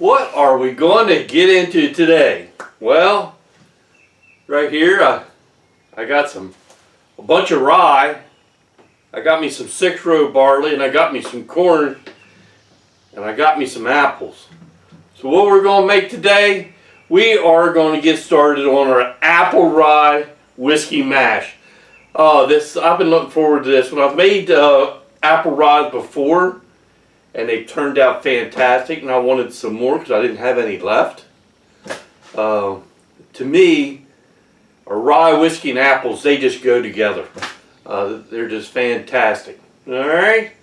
What are we going to get into today? Well, right here I got a bunch of rye. I got me some 6-row barley, and I got me some corn, and I got me some apples. So what we're going to make today, we are going to get started on our Apple Rye whiskey mash. I've been looking forward to this one. I've made apple rye before, and they turned out fantastic, and I wanted some more because I didn't have any left. To me, a rye, whiskey, and apples, they just go together. They're just fantastic. Alright?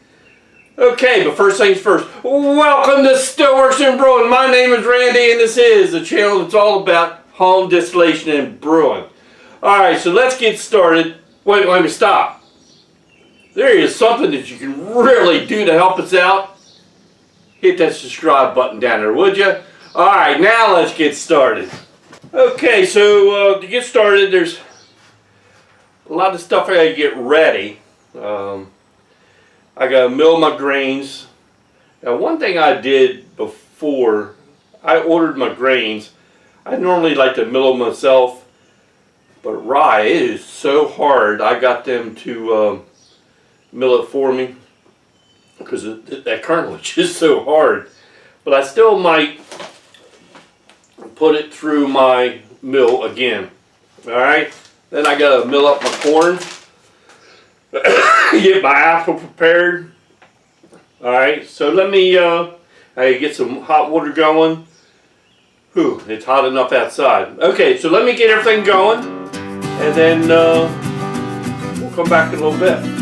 Okay, but first things first. Welcome to Stillworks and Brewing. My name is Randy, and this is a channel that's all about home distillation and brewing. Alright, so let's get started. Wait, let me stop. There is something that you can really do to help us out. Hit that subscribe button down there, would you? Alright, now let's get started. Okay, so to get started, there's a lot of stuff I gotta get ready. I gotta mill my grains. Now, one thing I did before I ordered my grains, I normally like to mill them myself, but rye, it is so hard. I got them to mill it for me because that kernel is just so hard. But I still might put it through my mill again. Alright, then I gotta mill up my corn, get my apple prepared. Alright, so let me get some hot water going. Whew, it's hot enough outside. Okay, so let me get everything going, and then we'll come back in a little bit.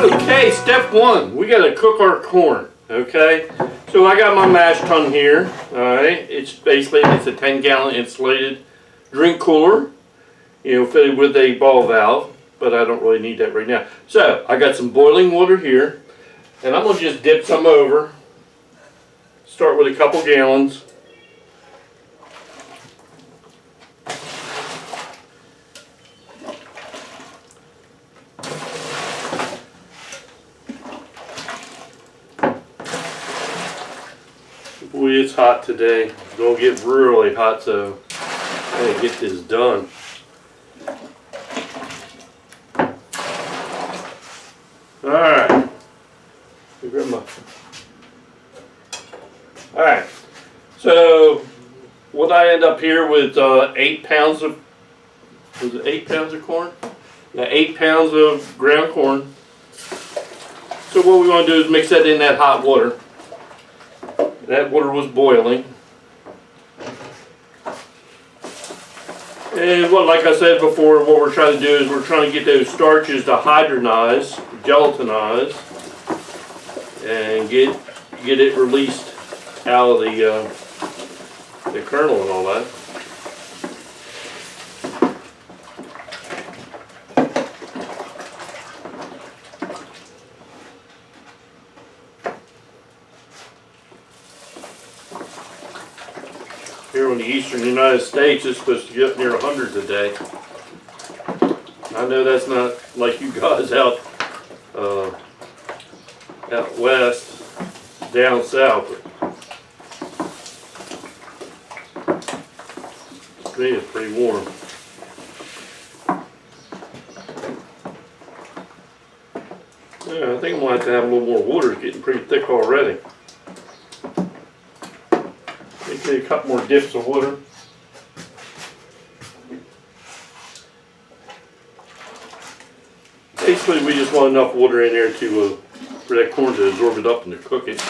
Okay, step one, we gotta cook our corn. Okay, so I got my mash tun here. Alright, it's a 10-gallon insulated drink cooler, fitted with a ball valve, but I don't really need that right now. So I got some boiling water here, and I'm gonna just dip some over. Start with a couple gallons. Boy, it's hot today. It's gonna get really hot, so I gotta get this done. Alright. Alright. So what I end up here with 8 pounds of, was it 8 pounds of corn? Yeah, 8 pounds of ground corn. So what we want to do is mix that in that hot water. That water was boiling. And like I said before, what we're trying to do is we're trying to get those starches to hydronize, gelatinize, and get it released out of the kernel and all that. Here in the eastern United States, it's supposed to get near 100 a day. I know that's not like you guys out west, down south. But to me, it's pretty warm. Yeah, I think I'm going to have to have a little more water. It's getting pretty thick already. Maybe a couple more dips of water. Basically, we just want enough water in there to for that corn to absorb it up and to cook it.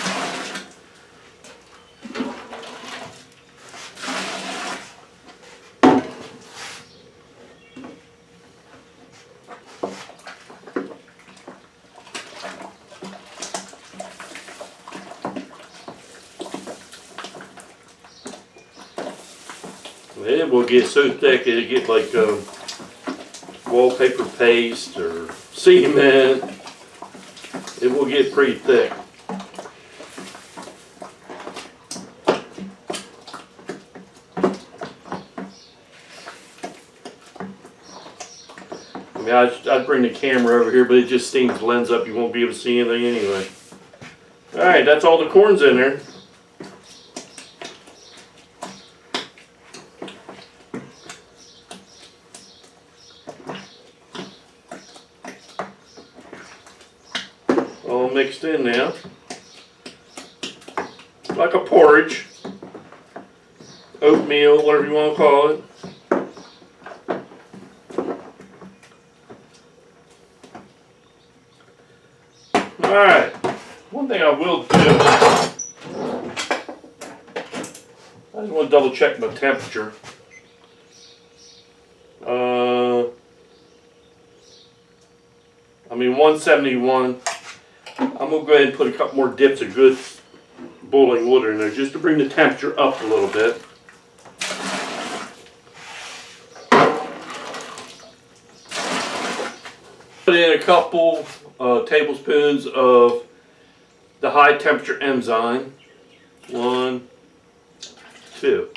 It will get so thick it'll get like wallpaper paste or cement. It will get pretty thick. I mean, I'd bring the camera over here, but it just steams the lens up. You won't be able to see anything anyway. Alright, that's all the corn's in there. All mixed in now, like a porridge, oatmeal, whatever you want to call it. Alright, one thing I will do, I just want to double check my temperature. I mean 171. I'm going to go ahead and put a couple more dips of good boiling water in there just to bring the temperature up a little bit. Put in a couple tablespoons of the high temperature enzyme. 1, 2.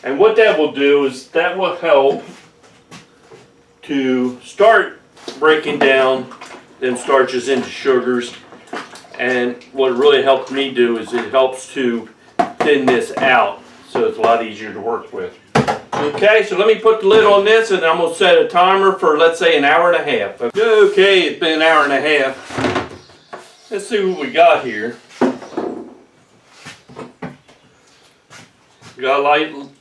And what that will do is that will help to start breaking down them starches into sugars, and what it really helps me do is it helps to thin this out so it's a lot easier to work with. Okay, so let me put the lid on this and I'm going to set a timer for, let's say, an hour and a half. Okay, it's been an hour and a half. Let's see what we got here. We got a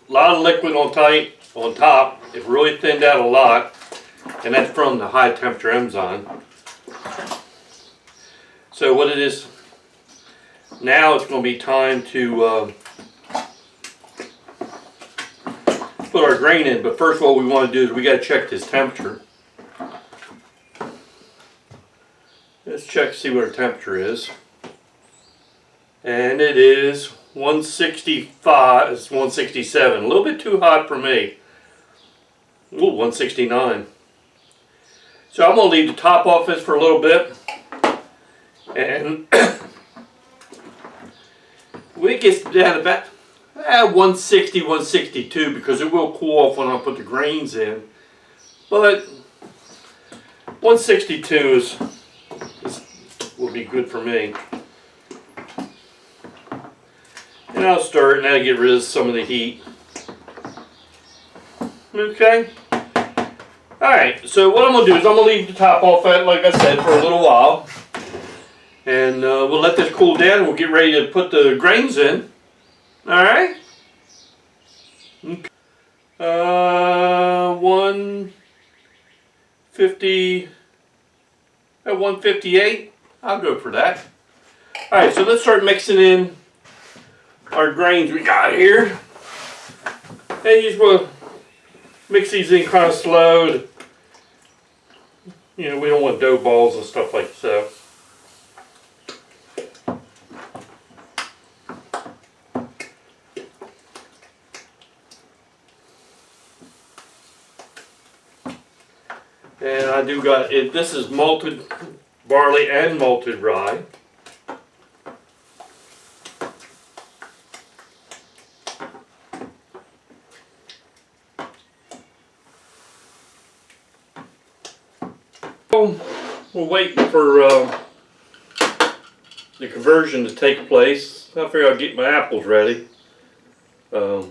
lot of liquid on top. It really thinned out a lot, and that's from the high temperature enzyme. So what it is now, it's going to be time to put our grain in. But first, what we want to do is we got to check this temperature. Let's check to see what our temperature is, and it is 165. It's 167. A little bit too hot for me. Ooh, 169. So I'm going to leave the top off this for a little bit. And we get down about 160, 162 because it will cool off when I put the grains in. But 162 will be good for me. And I'll stir it and that'll get rid of some of the heat. Okay. Alright, so what I'm going to do is I'm going to leave the top off that, like I said, for a little while. And we'll let this cool down and we'll get ready to put the grains in. Alright? Okay. 150, 158. I'll go for that. Alright, so let's start mixing in our grains we got here. And you just want to mix these in kind of slow. You know, we don't want dough balls and stuff like so. And I do got it. This is malted barley and malted rye. We're waiting for the conversion to take place. I figure I'll get my apples ready. I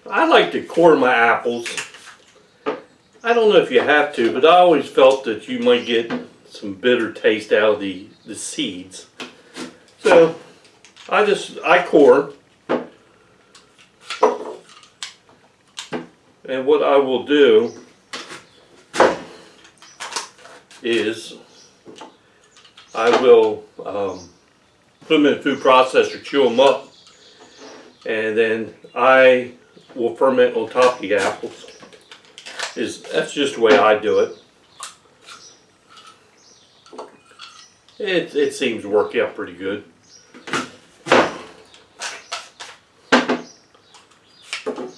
like to core my apples. I don't know if you have to, but I always felt that you might get some bitter taste out of the seeds. So I core. And what I will do is I will put them in a food processor, chew them up, and then I will ferment on top of the apples. That's just the way I do it. It seems to work out pretty good.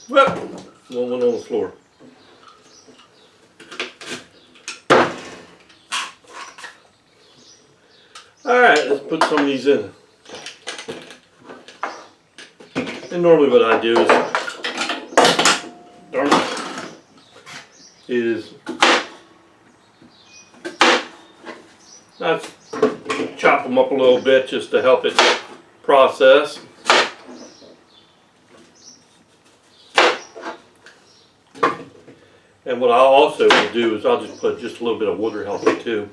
Well, one went on the floor. Alright, let's put some of these in. And normally what I do is I chop them up a little bit just to help it process. And what I also will do is I'll just put just a little bit of water help it too.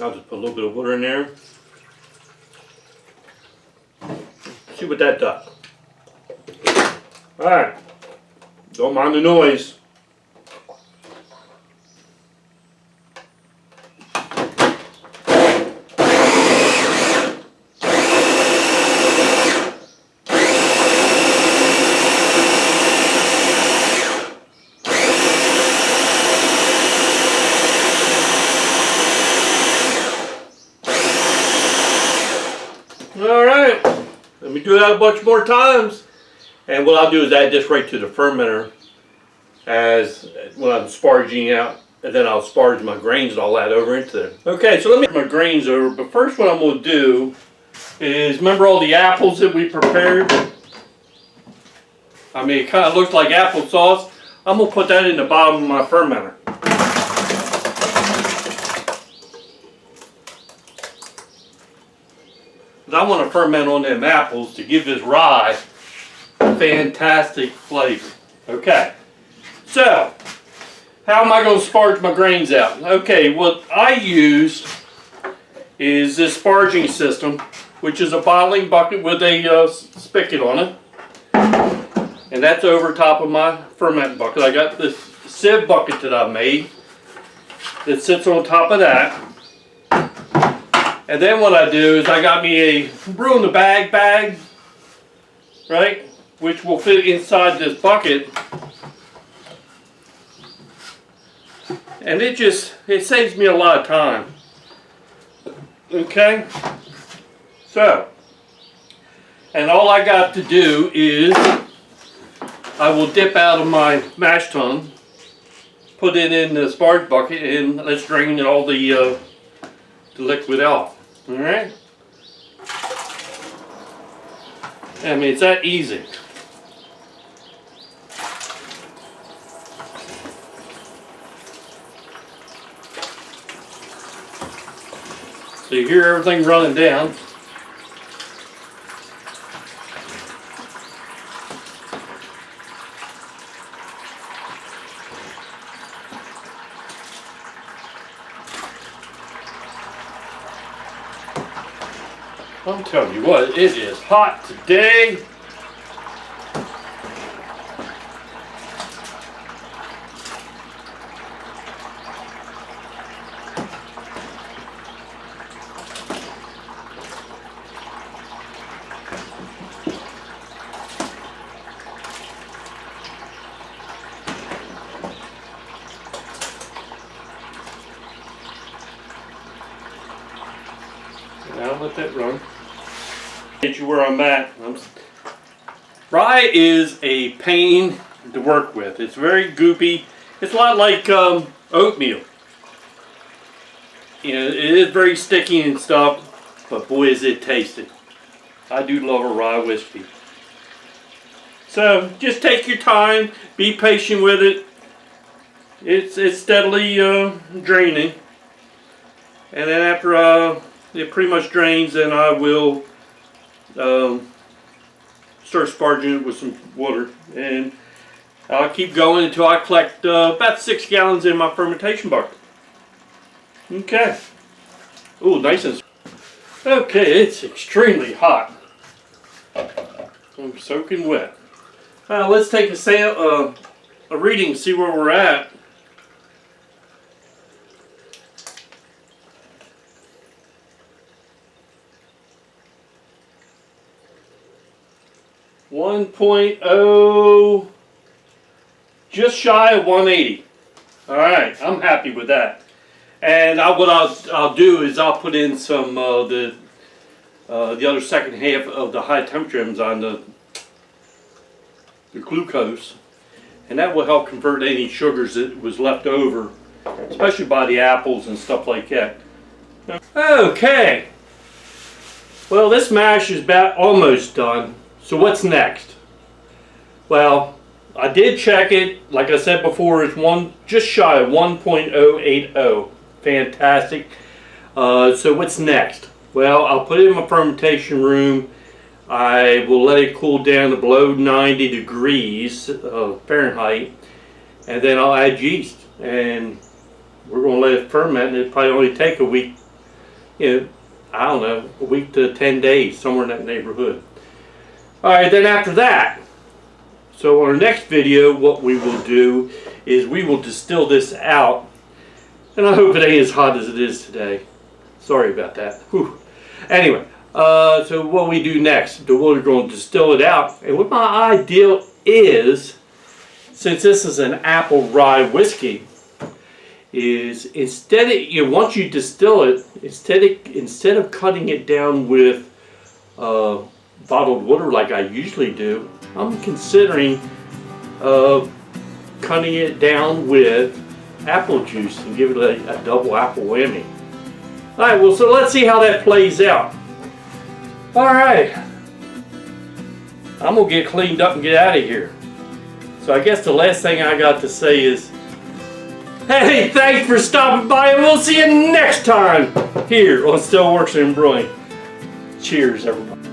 I'll just put a little bit of water in there. See what that does. Alright. Don't mind the noise. Alright, let me do that a bunch more times. And what I'll do is add this right to the fermenter as when I'm sparging out, and then I'll sparge my grains and all that over into there. Okay, so let me put my grains over, but first what I'm going to do is, remember all the apples that we prepared? I mean, it kind of looks like applesauce. I'm going to put that in the bottom of my fermenter. I want to ferment on them apples to give this rye fantastic flavor. Okay, so how am I going to sparge my grains out? Okay, what I use is this sparging system, which is a bottling bucket with a spigot on it, and that's over top of my ferment bucket. I got this sieve bucket that I made that sits on top of that. And then what I do is I got me a brew in the bag, right, which will fit inside this bucket. And it saves me a lot of time. Okay? So, and all I got to do is I will dip out of my mash tun, put it in the sparge bucket, and let's drain all the liquid off. Alright? I mean, it's that easy. So you hear everything running down. I'm telling you what, it is hot today. Now let that run. Get you where I'm at. Rye is a pain to work with. It's very goopy. It's a lot like oatmeal. You know, it is very sticky and stuff, but boy is it tasty. I do love a rye whiskey. So just take your time, be patient with it. It's steadily draining, and then after it pretty much drains, then I will start sparging it with some water, and I'll keep going until I collect about 6 gallons in my fermentation barrel. Okay. Ooh, nice and. Okay, it's extremely hot. I'm soaking wet. Let's take a reading, see where we're at. .0, just shy of 180. All right, I'm happy with that. And what I'll do is I'll put in some the other second half of the high temperature enzyme, the glucose, and that will help convert any sugars that was left over, especially by the apples and stuff like that. Okay. Well, this mash is about almost done. So what's next? Well, I did check it. Like I said before, it's just shy of 1.080. Fantastic. So what's next? Well, I'll put it in my fermentation room. I will let it cool down to below 90 degrees Fahrenheit, and then I'll add yeast, and we're going to let it ferment. And it'll probably only take a week. You know, I don't know, a week to 10 days, somewhere in that neighborhood. Alright, then after that, so on our next video, what we will do is we will distill this out. And I hope it ain't as hot as it is today. Sorry about that. Whew. Anyway, so what we do next, we're going to distill it out. And what my ideal is, since this is an apple rye whiskey, is once you distill it, instead of cutting it down with bottled water like I usually do, I'm considering cutting it down with apple juice and give it a double apple whammy. Alright, well, so let's see how that plays out. Alright, I'm going to get cleaned up and get out of here. So I guess the last thing I got to say is, hey, thanks for stopping by, and we'll see you next time here on Stillworks and Brewing. Cheers, everybody.